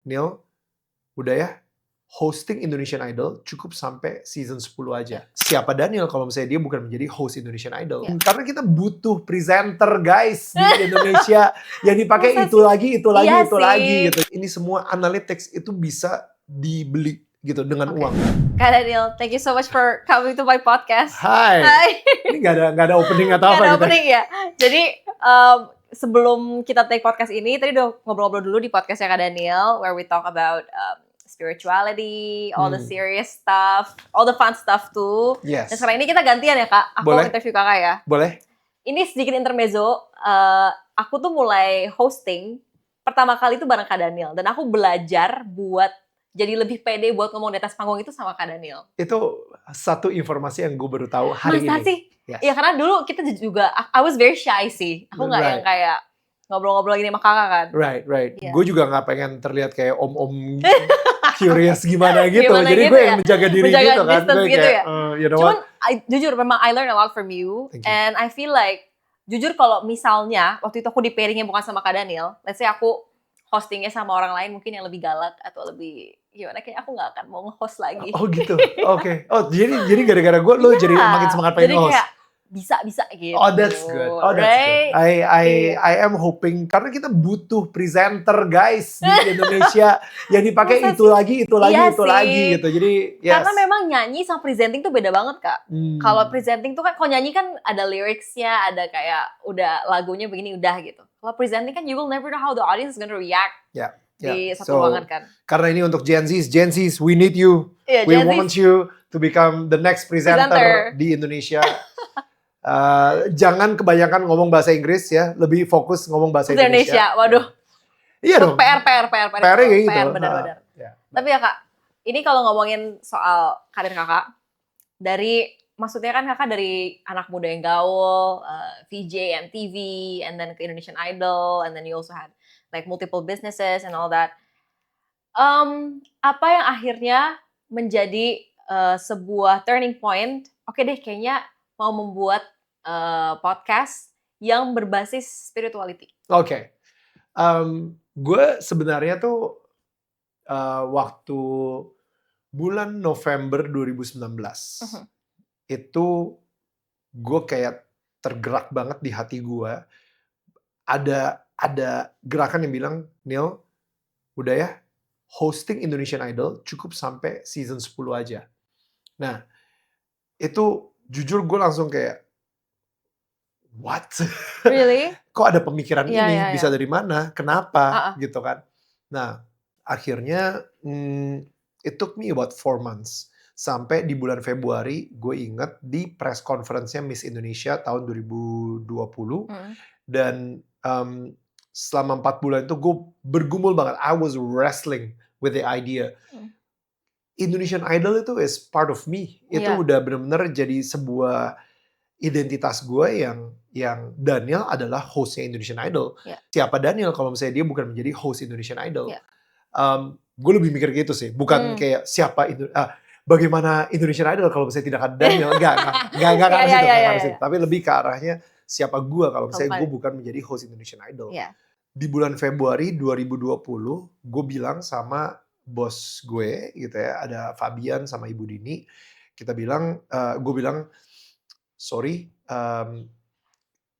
Neil, udah ya, hosting Indonesian Idol cukup sampai season 10 aja. Siapa Daniel kalau misalnya dia bukan menjadi host Indonesian Idol? Karena kita butuh presenter guys di Indonesia yang dipakai Masa itu sih? lagi, itu lagi, Iya itu sih. lagi gitu. Ini semua analytics itu bisa dibeli gitu dengan uang. Kak Daniel, thank you so much for coming to my podcast. Hai. Ini nggak ada opening atau Nggak apa ada gitu. opening ya. Jadi sebelum kita take podcast ini, tadi udah ngobrol-ngobrol dulu di podcastnya Kak Daniel, where we talk about spirituality, all the serious stuff, all the fun stuff too. Yes. Dan sekarang ini kita gantian ya Kak, aku Boleh. interview Kakak ya. Boleh? Ini sedikit intermezzo, aku tuh mulai hosting pertama kali itu bareng Kak Daniel. Dan aku belajar buat jadi lebih pede buat ngomong di atas panggung itu sama Kak Daniel. Itu satu informasi yang gue baru tahu hari Masa ini. sih? Yes. Ya karena dulu kita juga, I was very shy sih. Aku nggak yang kayak ngobrol-ngobrol gini sama kakak kan. Right. Yeah. Gue juga nggak pengen terlihat kayak om-om curious gimana gitu. Gimana Jadi gitu gue ya? yang menjaga diri Menjaga gitu kan. distance Gue gitu kayak, ya? you know Cuman what? jujur memang I learn a lot from you. Thank you. And I feel like, jujur kalau misalnya waktu itu aku di pairingnya bukan sama Kak Daniel, let's say aku hostingnya sama orang lain mungkin yang lebih galak atau lebih gimana, kayak aku nggak akan mau nge-host lagi. Oh gitu, oke. Oh jadi gara-gara gue lo jadi makin semangat pengen host. Jadi kayak bisa gitu. Oh that's good. Right? I am hoping karena kita butuh presenter guys di Indonesia yang dipakai Masa itu sih? lagi, itu lagi, Iya itu sih. lagi gitu. Jadi yes. Karena memang nyanyi sama presenting tuh beda banget Kak. Kalau presenting tuh kan, kalau nyanyi kan ada lyricsnya, ada kayak udah lagunya begini udah gitu. Kalau presenting kan you will never know how the audience is gonna react di satu ruangan kan. Karena ini untuk Gen Zs, we need you. Yeah, We Gen Z. want you to become the next presenter di Indonesia. Jangan kebanyakan ngomong bahasa Inggris ya, lebih fokus ngomong bahasa Indonesia. Waduh. Iya dong. PR kayak gitu. Benar-benar. Ya. Tapi ya Kak, ini kalau ngomongin soal karir Kakak, dari maksudnya kan Kakak dari anak muda yang gaul, VJ, MTV, and then ke Indonesian Idol, and then you also had like multiple businesses and all that. Apa yang akhirnya menjadi sebuah turning point? Oke deh, kayaknya mau membuat podcast yang berbasis spirituality. Oke. Gue sebenarnya tuh waktu bulan November 2019 itu gue kayak tergerak banget di hati gue. Ada gerakan yang bilang, Neil, udah ya, hosting Indonesian Idol cukup sampai season 10 aja. Nah, itu jujur gue langsung kayak, what? Really? Kok ada pemikiran ini? Bisa Yeah. dari mana? Kenapa? Gitu kan. Nah, akhirnya it took me about 4 months. Sampai di bulan Februari, gue inget di press conference-nya Miss Indonesia tahun 2020. Dan selama 4 bulan itu gue bergumul banget. I was wrestling with the idea. Indonesian Idol itu is part of me. Itu udah benar-benar jadi sebuah identitas gue yang Daniel adalah hostnya Indonesian Idol. Siapa Daniel kalau misalnya dia bukan menjadi host Indonesian Idol? Gue lebih mikir gitu sih. Bukan kayak bagaimana Indonesian Idol kalau misalnya tidak ada Daniel. Enggak ke situ. Tapi lebih ke arahnya siapa gue kalau misalnya gue bukan menjadi host Indonesian Idol. Di bulan Februari 2020, gue bilang sama bos gue gitu ya, ada Fabian sama Ibu Dini. Gue bilang, sorry,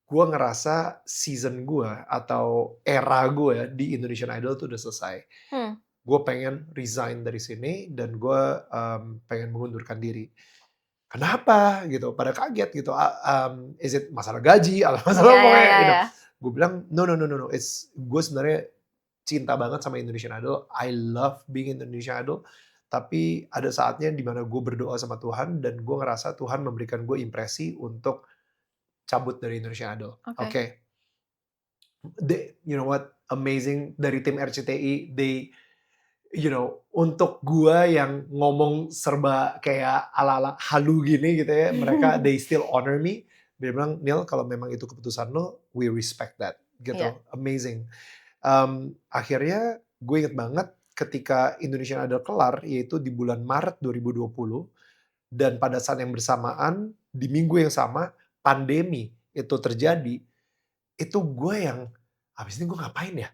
gue ngerasa season gue atau era gue di Indonesian Idol tuh udah selesai. Gue pengen resign dari sini dan gue pengen mengundurkan diri. Kenapa gitu? Pada kaget gitu. Is it masalah gaji? Masalah apa? Gue bilang no. Gue sebenarnya cinta banget sama Indonesian Idol. I love being in Indonesian Idol. Tapi ada saatnya dimana gue berdoa sama Tuhan dan gue ngerasa Tuhan memberikan gue impresi untuk cabut dari Indonesian Idol. Oke. You know what? Amazing dari tim RCTI. Untuk gue yang ngomong serba kayak ala-ala halu gini gitu ya. Mereka, they still honor me. Dia bilang, Neil, kalau memang itu keputusan lo, we respect that. Gitu. Amazing. Akhirnya gue inget banget ketika Indonesian Idol kelar, yaitu di bulan Maret 2020. Dan pada saat yang bersamaan, di minggu yang sama, pandemi itu terjadi. Itu gue yang, habis ini gue ngapain ya?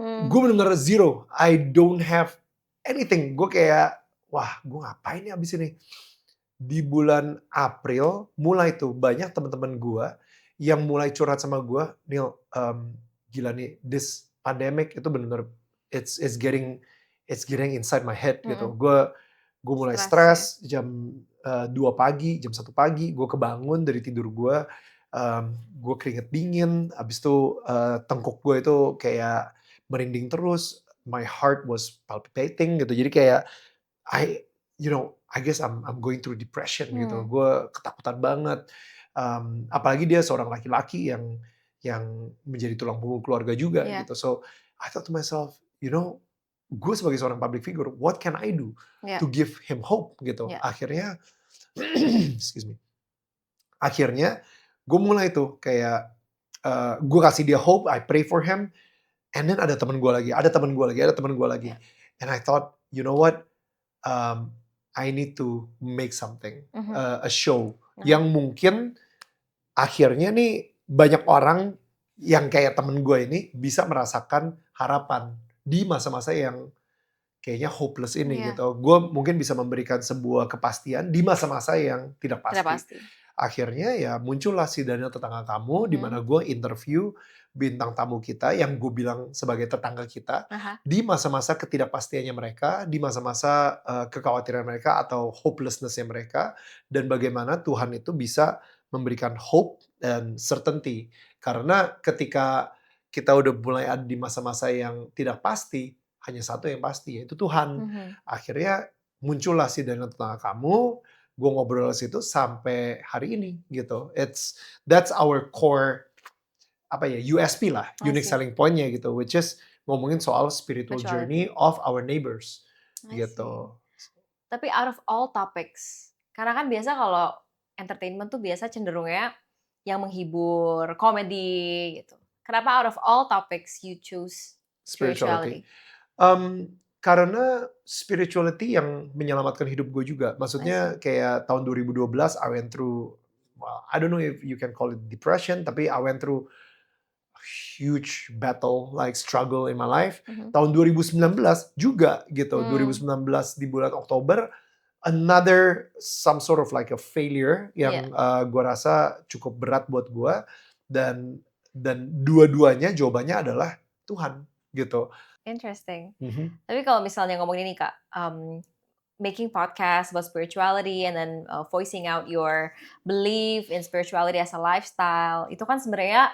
Gue bener-bener zero. I don't have anything. Gue kayak, wah gue ngapain nih abis ini. Di bulan April, mulai tuh banyak teman-teman gue yang mulai curhat sama gue, Neil, gila nih, this pandemic itu bener-bener, it's getting inside my head gitu. Gue mulai Stres ya? stres jam 2 pagi, jam 1 pagi, gue kebangun dari tidur gue keringet dingin, abis itu tengkuk gue itu kayak merinding terus, my heart was palpitating gitu. Jadi kayak I I guess I'm going through depression gitu. Gue ketakutan banget. Apalagi dia seorang laki-laki yang menjadi tulang punggung keluarga juga Iya. gitu. So I thought to myself, gue sebagai seorang public figure, what can I do Iya. to give him hope gitu. Iya. Akhirnya, excuse me. Akhirnya gue mulai tuh kayak gue kasih dia hope, I pray for him, and then ada teman gue lagi, ada teman gue lagi, ada teman gue lagi. Iya. And I thought, you know what? I need to make something, a show yang mungkin akhirnya nih banyak orang yang kayak temen gue ini bisa merasakan harapan di masa-masa yang kayaknya hopeless ini Iya. gitu. Gue mungkin bisa memberikan sebuah kepastian di masa-masa yang tidak Tidak pasti. pasti. Akhirnya ya muncullah si Daniel Tetangga Kamu, di mana gue interview bintang tamu kita yang gue bilang sebagai tetangga kita di masa-masa ketidakpastiannya mereka, di masa-masa kekhawatiran mereka atau hopelessness-nya mereka, dan bagaimana Tuhan itu bisa memberikan hope dan certainty. Karena ketika kita udah mulai ada di masa-masa yang tidak pasti, hanya satu yang pasti, yaitu Tuhan. Akhirnya muncullah si Daniel Tetangga Kamu, gue ngobrol di situ sampai hari ini gitu. That's our core USP lah, unique selling point-nya gitu, which is ngomongin soal spiritual journey of our neighbors gitu. Tapi out of all topics, karena kan biasa kalau entertainment tuh biasa cenderungnya yang menghibur, komedi gitu. Kenapa out of all topics you choose spirituality? Karena spirituality yang menyelamatkan hidup gue juga. Maksudnya kayak tahun 2012 I went through, well, I don't know if you can call it depression, tapi I went through a huge battle, like struggle in my life. Tahun 2019 juga gitu, 2019 di bulan Oktober, another some sort of like a failure yang gue rasa cukup berat buat gue, dan dua-duanya jawabannya adalah Tuhan gitu. Interesting. Tapi kalau misalnya ngomongin ini Kak, making podcast about spirituality and then voicing out your belief in spirituality as a lifestyle, itu kan sebenarnya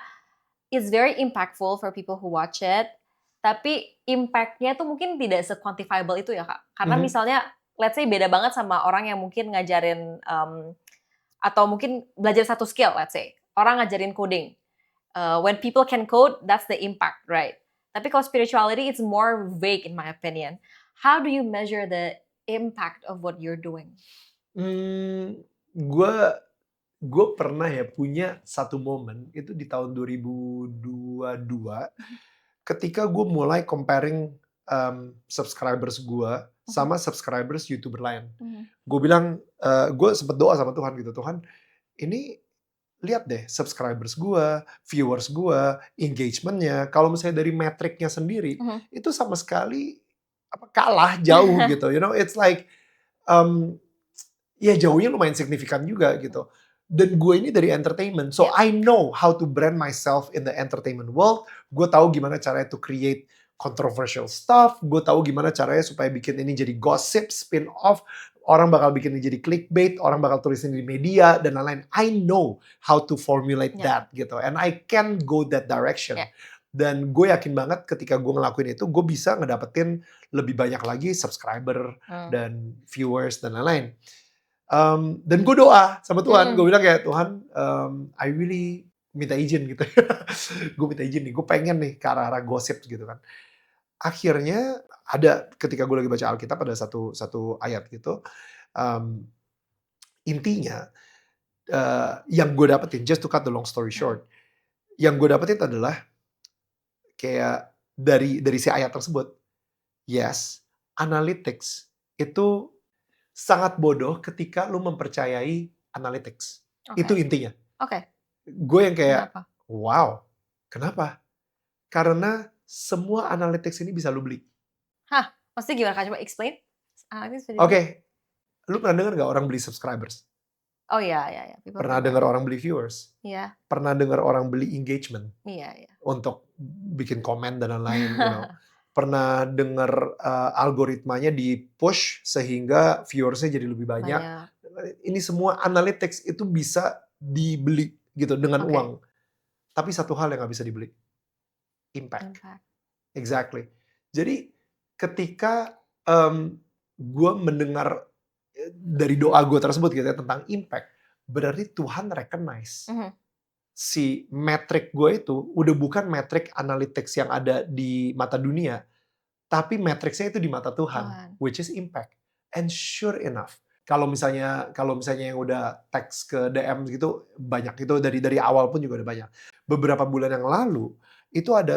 it's very impactful for people who watch it. Tapi impact-nya tuh mungkin tidak se-quantifiable itu ya Kak. Karena misalnya, let's say beda banget sama orang yang mungkin ngajarin atau mungkin belajar satu skill, let's say. Orang ngajarin coding. When people can code, that's the impact, right? Tapi kalau spirituality, it's more vague in my opinion. How do you measure the impact of what you're doing? Gue pernah ya punya satu momen, itu di tahun 2022, ketika gue mulai comparing subscribers gue sama subscribers YouTuber lain. Gue bilang, gue sempet doa sama Tuhan gitu, Tuhan, ini lihat deh subscribers gue, viewers gue, engagement-nya, kalau misalnya dari metriknya sendiri, itu sama sekali kalah jauh gitu. It's like, ya jauhnya lumayan signifikan juga gitu. Dan gue ini dari entertainment, so I know how to brand myself in the entertainment world. Gue tahu gimana caranya to create controversial stuff. Gue tahu gimana caranya supaya bikin ini jadi gossip, spin-off. Orang bakal bikin ini jadi clickbait, orang bakal tulis ini di media, dan lain-lain. I know how to formulate that gitu. And I can go that direction. Dan gue yakin banget ketika gue ngelakuin itu, gue bisa ngedapetin lebih banyak lagi subscriber dan viewers dan lain-lain. Dan gue doa sama Tuhan, gue bilang kayak, Tuhan, I really minta izin gitu. Gue minta izin nih, gue pengen nih ke arah-arah gosip gitu kan. Akhirnya ada ketika gue lagi baca Alkitab, ada satu ayat gitu, intinya yang gue dapetin, just to cut the long story short, yang gue dapetin adalah kayak dari si ayat tersebut, yes, analytics itu sangat bodoh ketika lu mempercayai analytics. Itu intinya. Gue yang kayak, wow, kenapa? Karena semua analytics ini bisa lu beli. Hah? Maksudnya gimana Kak? Coba explain. Oke, lu pernah dengar nggak orang beli subscribers? Oh iya. People Pernah can dengar buy. orang beli viewers? Iya, Pernah dengar orang beli engagement iya. untuk bikin komen dan lain-lain, you know? Pernah dengar algoritmanya di-push sehingga viewersnya jadi lebih banyak. Banyak. Ini semua analytics itu bisa dibeli gitu dengan Oke. uang. Tapi satu hal yang nggak bisa dibeli, impact. Exactly. Jadi ketika gue mendengar dari doa gue tersebut gitu ya tentang impact, berarti Tuhan recognize si metrik gue itu udah bukan metrik analytics yang ada di mata dunia, tapi metriksnya itu di mata Tuhan, which is impact. And sure enough, kalau misalnya yang udah teks ke DM gitu banyak, itu dari awal pun juga udah banyak. Beberapa bulan yang lalu itu ada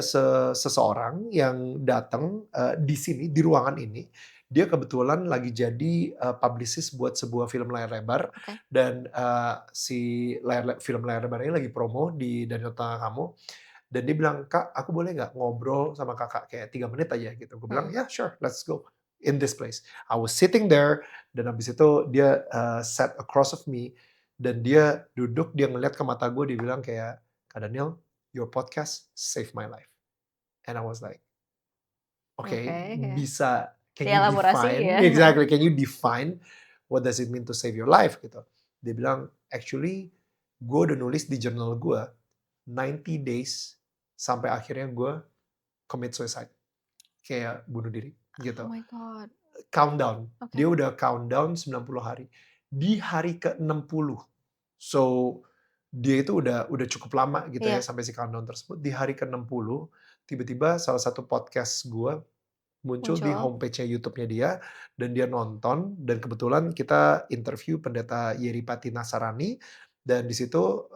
seseorang yang datang di sini di ruangan ini. Dia kebetulan lagi jadi publicist buat sebuah film layar lebar. Dan si film layar lebar ini lagi promo di Danau Tengah Kamu. Dan dia bilang, "Kak, aku boleh nggak ngobrol sama kakak kayak 3 menit aja gitu." Gue bilang, "Yeah, sure, let's go in this place." I was sitting there, dan habis itu dia sat across of me, dan dia duduk, dia ngeliat ke mata gue, dia bilang kayak, "Kak Daniel, your podcast saved my life." And I was like, okay, bisa, can you define? Exactly, can you define what does it mean to save your life gitu. Dia bilang, actually, gue udah nulis di jurnal gue 90 days sampai akhirnya gue commit suicide, kayak bunuh diri gitu. Oh my God. Countdown, dia udah countdown 90 hari. Di hari ke-60, so dia itu udah cukup lama gitu ya sampai si countdown tersebut. Di hari ke-60, tiba-tiba salah satu podcast gue muncul di homepage-nya YouTube-nya dia, dan dia nonton, dan kebetulan kita interview Pendeta Yeri Pati Nasarani, dan di situ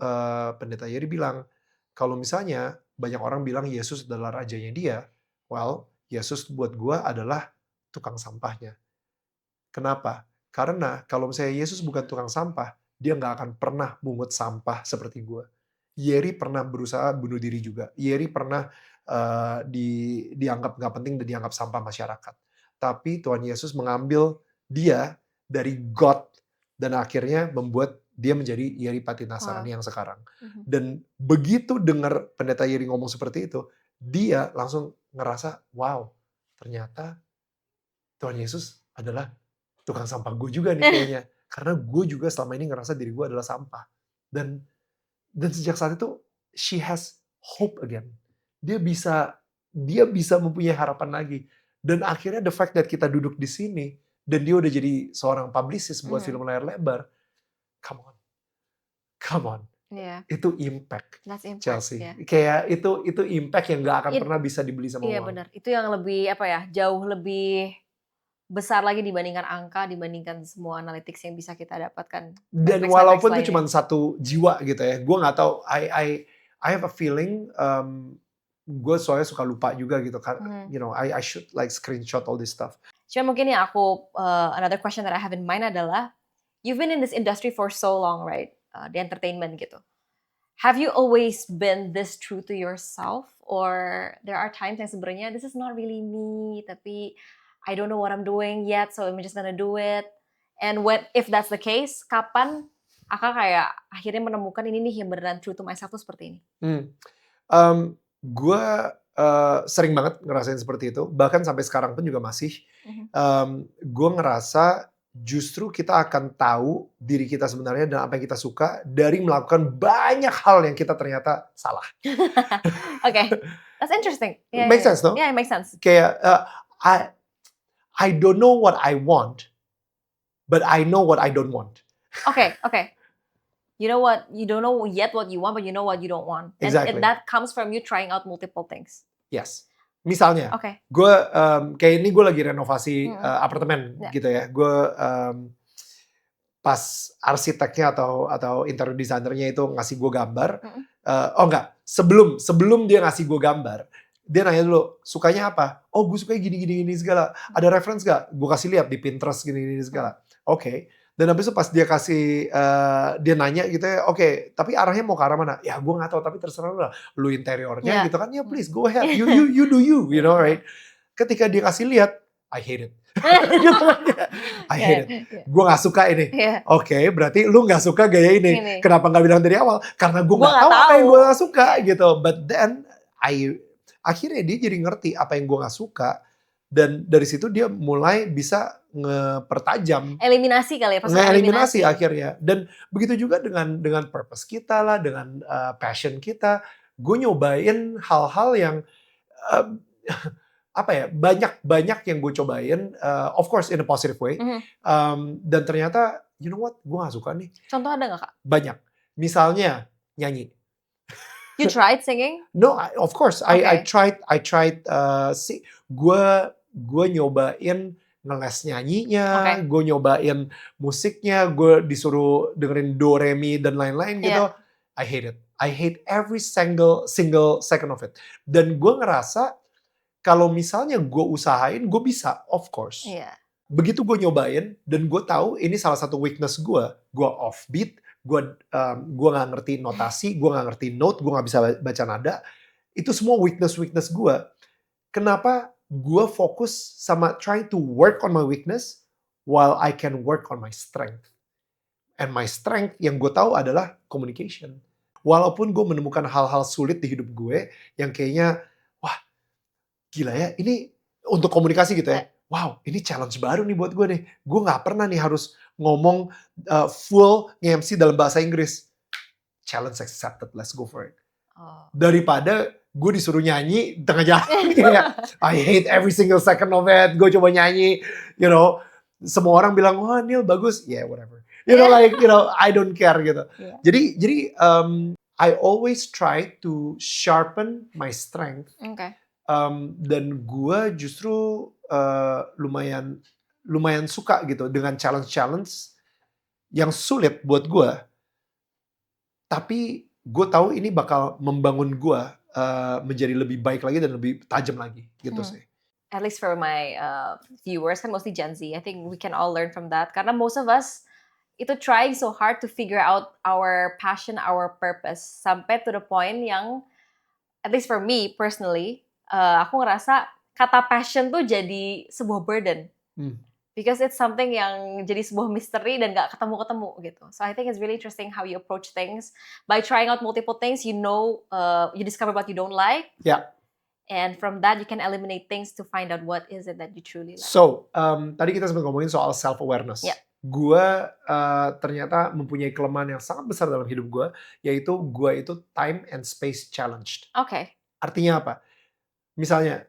Pendeta Yeri bilang, kalau misalnya banyak orang bilang Yesus adalah rajanya dia, well, Yesus buat gue adalah tukang sampahnya. Kenapa? Karena kalau misalnya Yesus bukan tukang sampah, dia nggak akan pernah mungut sampah seperti gue. Yeri pernah berusaha bunuh diri juga. Yeri pernah dianggap nggak penting dan dianggap sampah masyarakat. Tapi Tuhan Yesus mengambil dia dari God dan akhirnya membuat dia menjadi Yeri Pati Nasarani yang sekarang. Dan begitu dengar Pendeta Yeri ngomong seperti itu, dia langsung ngerasa, wow, ternyata Tuhan Yesus adalah tukang sampah gue juga nih kayaknya. Karena gue juga selama ini ngerasa diri gue adalah sampah. Dan sejak saat itu, she has hope again. Dia bisa mempunyai harapan lagi. Dan akhirnya the fact that kita duduk di sini, dan dia udah jadi seorang publicist buat film layar lebar, come on. Itu impact, Chelsea. Kayak itu impact yang gak akan pernah bisa dibeli sama uang. Iya benar. Itu yang lebih jauh lebih besar lagi dibandingkan angka, dibandingkan semua analytics yang bisa kita dapatkan. Dan walaupun itu cuma satu jiwa gitu ya, gue nggak tahu. I have a feeling, gue soalnya suka lupa juga gitu kan. You know, I should like screenshot all this stuff. Cuma mungkin yang another question that I have in mind adalah, you've been in this industry for so long, right? Di entertainment gitu. Have you always been this true to yourself, or there are times yang sebenarnya this is not really me, tapi I don't know what I'm doing yet, so I'm just gonna do it. And if that's the case, kapan Aka kayak akhirnya menemukan ini nih yang beneran true to myself tuh seperti ini? Gue sering banget ngerasain seperti itu, bahkan sampai sekarang pun juga masih. Gue ngerasa justru kita akan tahu diri kita sebenarnya dan apa yang kita suka dari melakukan banyak hal yang kita ternyata salah. Okay, that's interesting. Makes sense, no? Yeah, it makes sense. Kayak I don't know what I want, but I know what I don't want. Okay. You know what, you don't know yet what you want, but you know what you don't want. Exactly. And that comes from you trying out multiple things. Yes. Misalnya, gue kayak ini gue lagi renovasi apartemen gitu ya. Gue pas arsiteknya atau interior designernya itu ngasih gue gambar. Sebelum dia ngasih gue gambar, dia nanya dulu, sukanya apa? Oh, gue sukanya gini segala. Ada reference gak? Gue kasih lihat di Pinterest gini segala. Oke. Dan habis itu pas dia kasih, dia nanya gitu ya, "Oke, tapi arahnya mau ke arah mana?" "Ya gue nggak tahu, tapi terserah lu lah. Lu interiornya Iya. gitu kan, ya please go ahead, you do you, you know, right?" Ketika dia kasih lihat, I hate it. Gitu kan ya, I Iya, hate it. iya. Gue nggak suka ini. Iya. Oke, berarti lu nggak suka gaya ini. Ini. Kenapa nggak bilang dari awal? Karena gue Gua nggak nggak tahu apa yang tahu. gue nggak suka Iya. gitu. But then akhirnya dia jadi ngerti apa yang gue nggak suka, dan dari situ dia mulai bisa ngepertajam, Eliminasi kali ya, proses ngeeliminasi eliminasi. akhirnya. Dan begitu juga dengan purpose kita lah, dengan passion kita. Gue nyobain hal-hal yang eh, apa ya, banyak yang gue cobain, of course in a positive way. Dan ternyata, you know what, gue gak suka nih. Contoh ada nggak, Kak? Banyak. Misalnya nyanyi. You tried singing? No, of course. I Okay. tried. Gue nyobain ngeles nyanyinya, Oke. gue nyobain musiknya, gue disuruh dengerin do re mi dan lain-lain gitu. Iya. I hate it. I hate every single second of it. Dan gue ngerasa kalau misalnya gue usahain, gue bisa, of course. Iya. Begitu gue nyobain dan gue tahu ini salah satu weakness gue offbeat, gue nggak ngerti notasi, gue nggak ngerti note, gue nggak bisa baca nada. Itu semua weakness gue. Kenapa gue fokus sama trying to work on my weakness while I can work on my strength. And my strength yang gue tahu adalah communication. Walaupun gue menemukan hal-hal sulit di hidup gue yang kayaknya, wah gila ya, ini untuk komunikasi gitu ya. Wow, ini challenge baru nih buat gue nih. Gue nggak pernah nih harus ngomong full nge-MC dalam bahasa Inggris. Challenge accepted, let's go for it. Daripada gue disuruh nyanyi di tengah jalan kayak I hate every single second of it. Gue coba nyanyi, you know, semua orang bilang, wah Neil bagus, yeah whatever. You know, like, you know, I don't care gitu. Yeah. Jadi I always try to sharpen my strength. Okay. Dan gue justru lumayan suka gitu dengan challenge yang sulit buat gue. Tapi gue tahu ini bakal membangun gue menjadi lebih baik lagi dan lebih tajam lagi gitu sih. At least for my viewers, kan mostly Gen Z, I think we can all learn from that. Karena most of us itu trying so hard to figure out our passion, our purpose. Sampai to the point yang, at least for me personally, aku ngerasa kata passion tuh jadi sebuah burden. Because it's something yang jadi sebuah misteri dan gak ketemu-ketemu gitu. So I think it's really interesting how you approach things. By trying out multiple things, you know, you discover what you don't like. Yeah. And from that, you can eliminate things to find out what is it that you truly like. So, tadi kita sempat ngomongin soal self-awareness. Yeah. Gue ternyata mempunyai kelemahan yang sangat besar dalam hidup gue, yaitu gue itu time and space challenged. Okay. Artinya apa? Misalnya,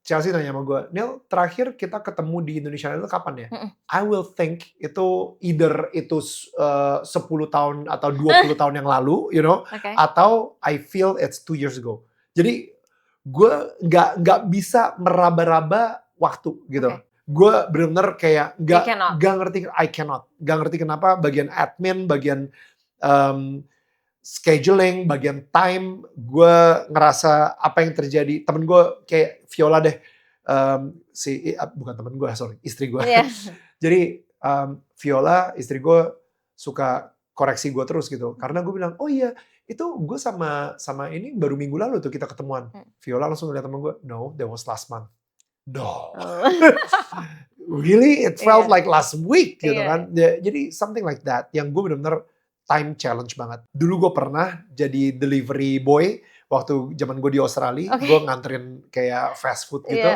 Chelsea nanya sama gue, Neil, terakhir kita ketemu di Indonesian Idol kapan ya? I will think itu either itu 10 tahun atau 20 tahun yang lalu, you know, atau I feel it's 2 years ago. Jadi gue nggak bisa meraba-raba waktu gitu. Gue bener-bener kayak nggak ngerti kenapa bagian admin, bagian scheduling, bagian time, gue ngerasa apa yang terjadi. Temen gue kayak Viola deh, bukan temen gue, sorry, istri gue. Yeah. Jadi Viola, istri gue suka koreksi gue terus gitu. Karena gue bilang, oh iya, itu gue sama ini baru minggu lalu tuh kita ketemuan. Viola langsung ngeliat temen gue, no, that was last month. No. Really? It felt like last week gitu kan. Jadi something like that yang gue bener-bener time challenge banget. Dulu gue pernah jadi delivery boy waktu zaman gue di Australia. Gue nganterin kayak fast food gitu.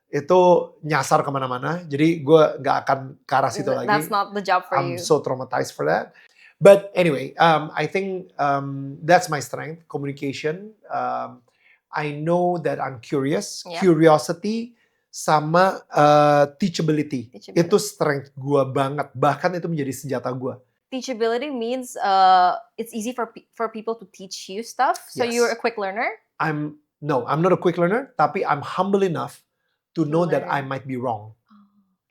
Itu nyasar kemana-mana. Jadi gue gak akan ke arah situ lagi. That's not the job for you. I'm so traumatized for that. But anyway, I think that's my strength, communication. I know that I'm curious. Curiosity sama teachability. Itu strength gue banget. Bahkan itu menjadi senjata gue. Teachability means it's easy for people to teach you stuff. So you're a quick learner? I'm not a quick learner, tapi I'm humble enough to know that I might be wrong.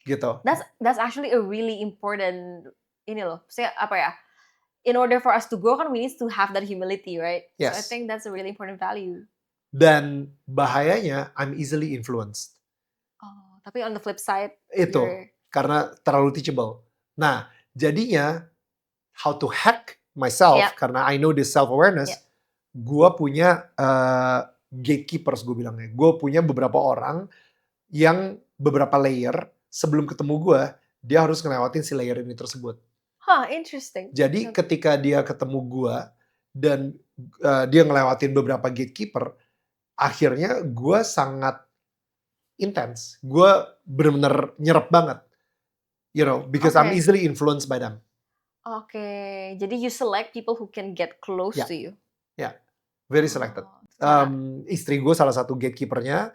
Gitu. That's actually a really important ini loh. Saya apa ya? In order for us to grow kan we need to have that humility, right? Yes. So I think that's a really important value. Dan bahayanya I'm easily influenced. Tapi on the flip side itu karena terlalu teachable. Nah, jadinya how to hack myself karena I know this self-awareness, gue punya gatekeepers gue bilangnya. Gue punya beberapa orang yang beberapa layer sebelum ketemu gue, dia harus ngelewatin si layer ini tersebut. Interesting. Jadi ketika dia ketemu gue dan dia ngelewatin beberapa gatekeeper, akhirnya gue sangat intens. Gue bener-bener nyerap banget. You know, because I'm easily influenced by them. Jadi you select people who can get close to you. Yeah, very selected. Istri gue salah satu gatekeepernya,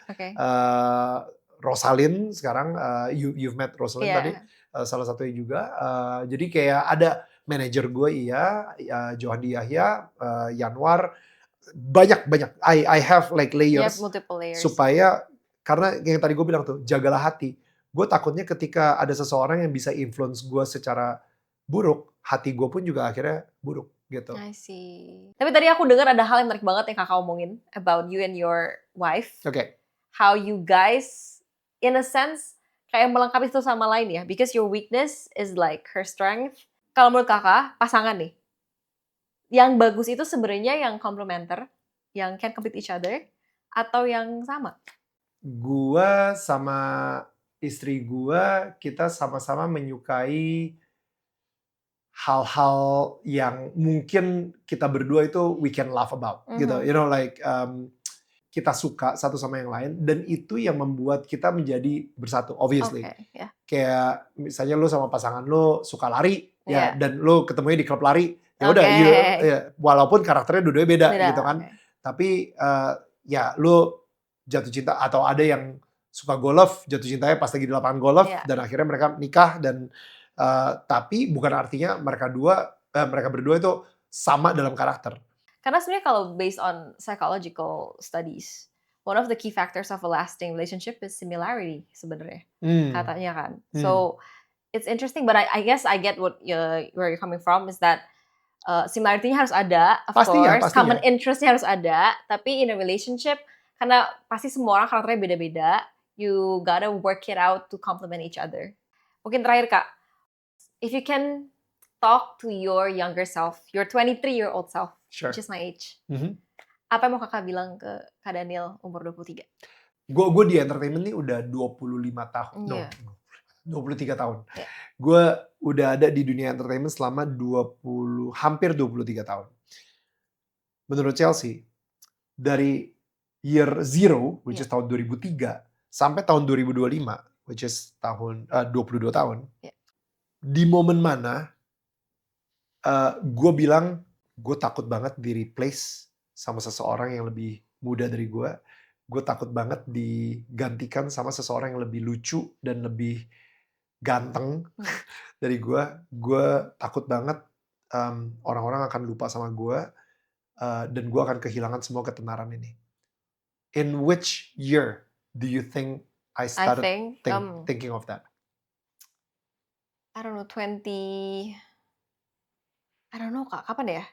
Rosalind sekarang, you've met Rosalind tadi, salah satunya juga. Jadi kayak ada manajer gue Johandi Yahya, Yanwar, banyak. I have like layers, multiple layers. supaya karena yang tadi gue bilang tuh, jagalah hati. Gue takutnya ketika ada seseorang yang bisa influence gue secara buruk, hati gue pun juga akhirnya buruk gitu. I see. Tapi tadi aku dengar ada hal yang menarik banget yang kakak omongin about you and your wife. How you guys, in a sense, kayak melengkapi satu sama lain ya. Because your weakness is like her strength. Kalau menurut kakak, pasangan nih, yang bagus itu sebenarnya yang complementer, yang can complete each other, atau yang sama? Gua sama istri gua, kita sama-sama menyukai hal-hal yang mungkin kita berdua itu we can laugh about gitu. You know, like kita suka satu sama yang lain, dan itu yang membuat kita menjadi bersatu, obviously. Kayak misalnya lu sama pasangan lu suka lari, dan lu ketemunya di klub lari, ya udah, walaupun karakternya dua-duanya beda gitu kan. Tapi ya lu jatuh cinta, atau ada yang suka golf, jatuh cintanya pas lagi di lapangan golf, dan akhirnya mereka nikah, dan tapi bukan artinya mereka berdua itu sama dalam karakter. Karena sebenarnya kalau based on psychological studies, one of the key factors of a lasting relationship is similarity sebenarnya, katanya kan. So it's interesting, but I guess I get where you're coming from, is that similarity-nya harus ada, of course, common interest-nya harus ada, tapi in a relationship, karena pasti semua orang karakternya beda-beda, you gotta work it out to complement each other. Mungkin terakhir Kak, if you can talk to your younger self, your 23-year-old self, which is my age, apa yang mau kakak bilang ke Kak Daniel umur 23? Gue di entertainment nih udah 25 tahun. 23 tahun. Gue udah ada di dunia entertainment selama hampir 23 tahun. Menurut Chelsea, dari year zero, which is tahun 2003, sampai tahun 2025, which is tahun 22 tahun, di momen mana gue bilang gue takut banget di replace sama seseorang yang lebih muda dari gue. Gue takut banget digantikan sama seseorang yang lebih lucu dan lebih ganteng dari gue. Gue takut banget orang-orang akan lupa sama gue, dan gue akan kehilangan semua ketenaran ini. In which year do you think I started thinking of that? I don't know, I don't know Kak, kapan ya?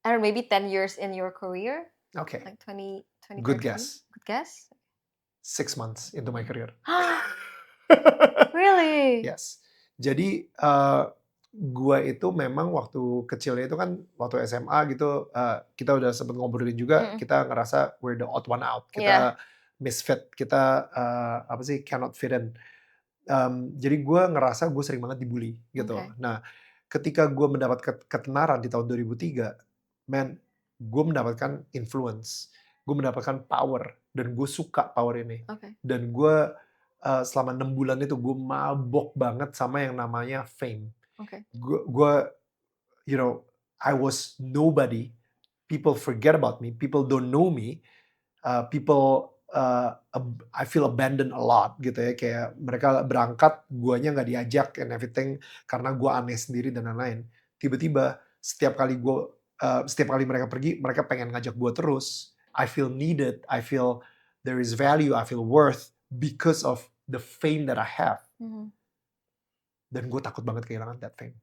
I don't know, maybe 10 years in your career? Okay. Like 20 Good guess. Good guess? 6 months into my career. Really? Yes. Jadi gue itu memang waktu kecilnya itu kan, waktu SMA gitu, kita udah sempet ngobrolin juga, kita ngerasa we're the odd one out. Kita misfit, kita cannot fit in. Jadi gue ngerasa gue sering banget dibully gitu. Nah, ketika gue mendapat ketenaran di tahun 2003, gue mendapatkan influence, gue mendapatkan power, dan gue suka power ini. Dan gue selama 6 bulan itu gue mabok banget sama yang namanya fame. Gue, you know, I was nobody. People forget about me. People don't know me. I feel abandoned a lot gitu ya. Kayak mereka berangkat, guanya nggak diajak and everything, karena gue aneh sendiri dan lain-lain. Tiba-tiba setiap kali mereka pergi, mereka pengen ngajak gue terus. I feel needed. I feel there is value. I feel worth because of the fame that I have. Dan gue takut banget kehilangan that fame.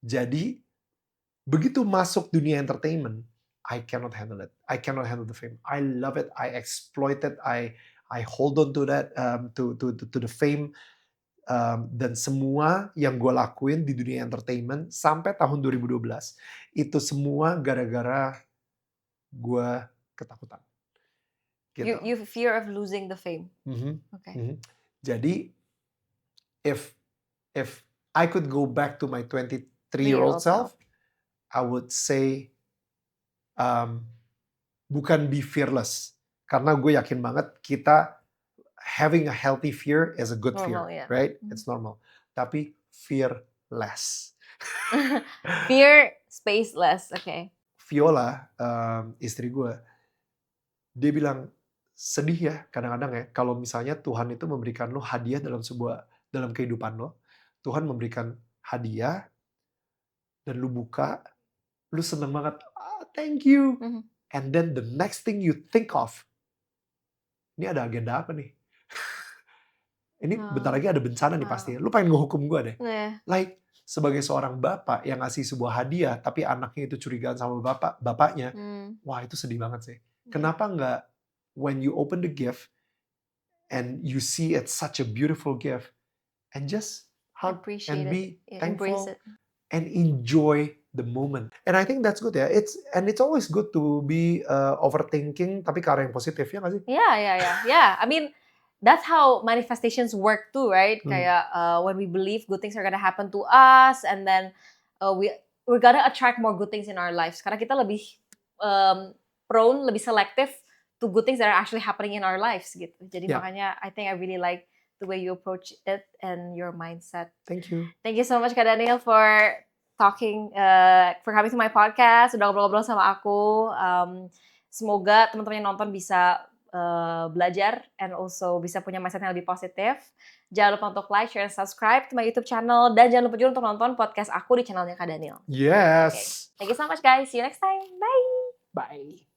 Jadi begitu masuk dunia entertainment, I cannot handle it. I cannot handle the fame. I love it. I exploit it. I hold on to that, to the fame. Dan semua yang gue lakuin di dunia entertainment sampai tahun 2012 itu semua gara-gara gue ketakutan gitu. You fear of losing the fame. Okay. Jadi if I could go back to my 23-year-old self, I would say bukan be fearless, karena gue yakin banget kita having a healthy fear is a good Normal, fear, yeah. right? It's normal. Tapi fear less. Fear space less, okay. Viola, istri gue, dia bilang sedih ya kadang-kadang ya kalau misalnya Tuhan itu memberikan lo hadiah dalam kehidupan lo. Tuhan memberikan hadiah dan lu buka, lu seneng banget, thank you. And then the next thing you think of, ini ada agenda apa nih? Ini bentar lagi ada bencana nih pasti. Lu pengen ngehukum gue deh. Like, sebagai seorang bapak yang ngasih sebuah hadiah, tapi anaknya itu curigaan sama bapaknya, wah itu sedih banget sih. Kenapa nggak, when you open the gift, and you see it's such a beautiful gift, and just hug and be thankful and enjoy the moment. And I think that's good ya. It's always good to be overthinking tapi ke arah yang positif ya nggak sih? Yeah. I mean, that's how manifestations work too, right? Kayak when we believe good things are gonna happen to us, and then we're gonna attract more good things in our lives. Karena kita lebih prone, lebih selective to good things that are actually happening in our lives gitu. Jadi makanya I think I really like the way you approach it and your mindset. Thank you. Thank you so much Kak Daniel for talking, for coming to my podcast, udah ngobrol-ngobrol sama aku. Semoga teman-teman yang nonton bisa belajar and also bisa punya mindset yang lebih positif. Jangan lupa untuk like, share, and subscribe to my YouTube channel. Dan jangan lupa juga untuk nonton podcast aku di channelnya Kak Daniel. Yes. Okay. Thank you so much guys. See you next time. Bye. Bye.